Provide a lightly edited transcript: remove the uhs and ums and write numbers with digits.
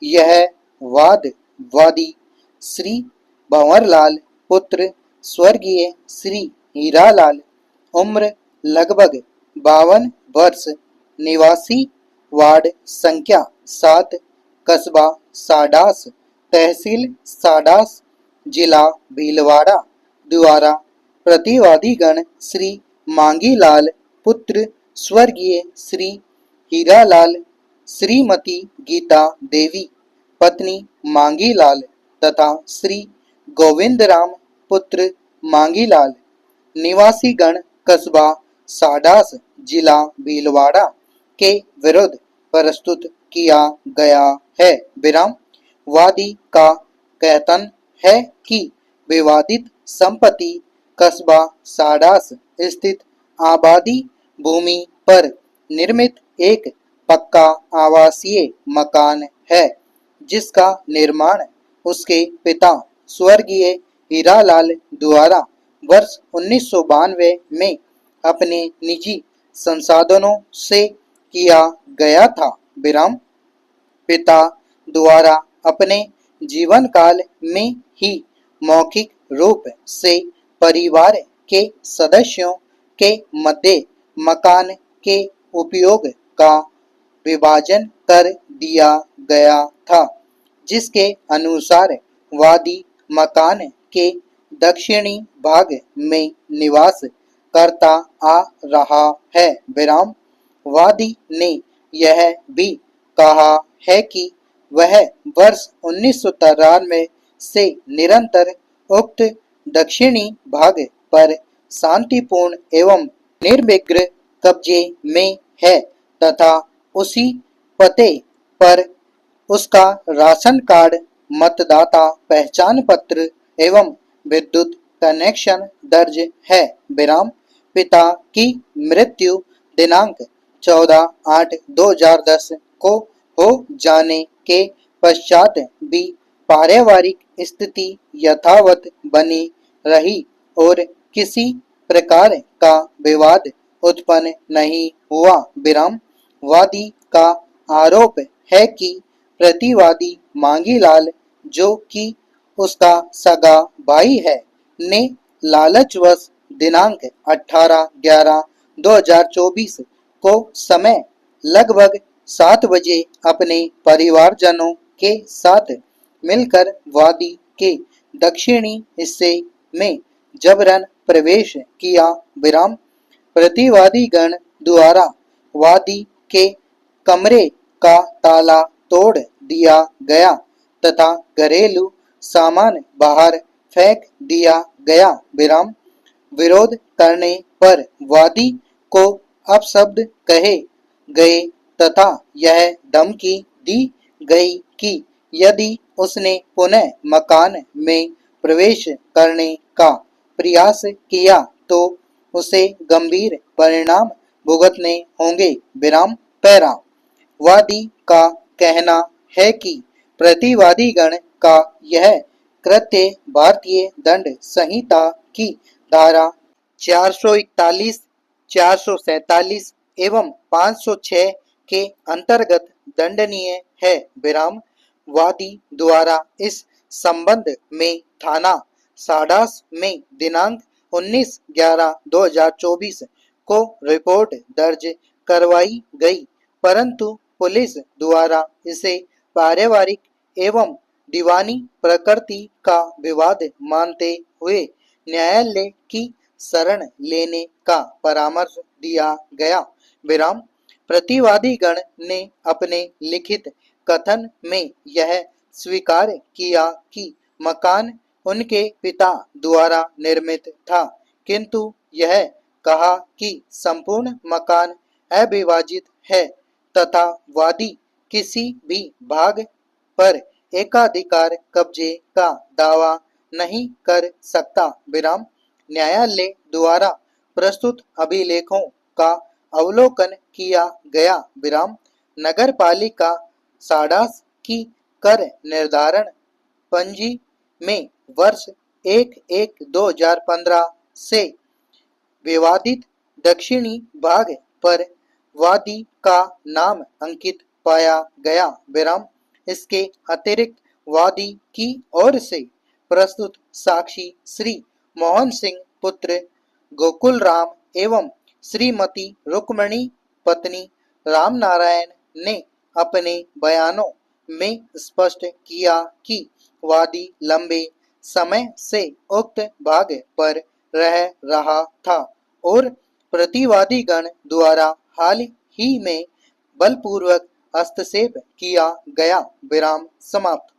यह वाद वादी श्री भंवरलाल पुत्र स्वर्गीय श्री हीरालाल, उम्र लगभग 52 वर्ष, निवासी वार्ड संख्या 7, कस्बा साडास, तहसील साडास, जिला भीलवाड़ा द्वारा प्रतिवादीगण श्री मांगीलाल पुत्र स्वर्गीय श्री हीरालाल, श्रीमती गीता देवी पत्नी मांगीलाल तथा श्री गोविंदराम पुत्र मांगीलाल, निवासी गण कस्बा साडास, जिला भीलवाड़ा के विरुद्ध प्रस्तुत किया गया है। विराम। वादी का कथन है कि विवादित संपत्ति कस्बा साडास स्थित आबादी भूमि पर निर्मित एक पक्का आवासीय मकान है, जिसका निर्माण उसके पिता स्वर्गीय हीरालाल द्वारा वर्ष 1992 में अपने निजी संसाधनों से किया गया था। विराम। पिता द्वारा अपने जीवन काल में ही मौखिक रूप से परिवार के सदस्यों के मध्य मकान के उपयोग का विभाजन कर दिया गया था, जिसके अनुसार वादी मकान के दक्षिणी भाग में निवास करता आ रहा है। विराम। वादी ने यह भी कहा है कि वह वर्ष 1993 से निरंतर उक्त दक्षिणी भाग पर शांतिपूर्ण एवं निर्विघ्न कब्जे में है तथा उसी पते पर उसका राशन कार्ड, मतदाता पहचान पत्र एवं विद्युत कनेक्शन दर्ज है। विराम। पिता की मृत्यु दिनांक 14/8/2010 को हो जाने के पश्चात भी पारिवारिक स्थिति यथावत बनी रही और किसी प्रकार का विवाद उत्पन्न नहीं हुआ। विराम। वादी का आरोप है कि प्रतिवादी मांगीलाल, जो कि उसका सगा भाई है, ने लालचवश दिनांक 18/11/2024 को समय लगभग 7 बजे अपने परिवारजनों के साथ मिलकर वादी के दक्षिणी हिस्से में जबरन प्रवेश किया। विराम। प्रतिवादी गण द्वारा वादी के कमरे का ताला तोड़ दिया गया तथा घरेलू सामान बाहर फेंक दिया गया। विराम। विरोध करने पर वादी को अपशब्द कहे गए तथा यह धमकी दी गई कि यदि उसने पुनः मकान में प्रवेश करने का प्रयास किया तो उसे गंभीर परिणाम भुगतने होंगे। विराम। पैरा। वादी का कहना है कि प्रतिवादीगण का यह कृत्य भारतीय दंड संहिता की धारा 441, 447 एवं 506 के अंतर्गत दंडनीय है। विराम। वादी द्वारा इस संबंध में थाना साडास में दिनांक 19/11/2024 को रिपोर्ट दर्ज करवाई गई, परंतु पुलिस द्वारा इसे पारिवारिक एवं दीवानी प्रकृति का विवाद मानते हुए न्यायालय की शरण लेने का परामर्श दिया गया। विराम। प्रतिवादीगण ने अपने लिखित कथन में यह स्वीकार किया कि मकान उनके पिता द्वारा निर्मित था, किंतु यह कहा कि संपूर्ण मकान अविभाजित है तथा वादी किसी भी भाग पर एकाधिकार कब्जे का दावा नहीं कर सकता। विराम। न्यायालय द्वारा प्रस्तुत अभिलेखों का अवलोकन किया गया। विराम। नगर पालिका साडास की कर निर्धारण पंजी में वर्ष 1/1/2015 से विवादित दक्षिणी भाग पर वादी का नाम अंकित पाया गया। विराम। इसके अतिरिक्त वादी की ओर से प्रस्तुत साक्षी श्री मोहन सिंह पुत्र गोकुल राम एवं श्रीमती रुक्मणी पत्नी राम नारायण ने अपने बयानों में स्पष्ट किया कि वादी लंबे समय से उक्त भाग पर रह रहा था और प्रतिवादीगण द्वारा हाल ही में बलपूर्वक हस्तक्षेप किया गया। विराम समाप्त।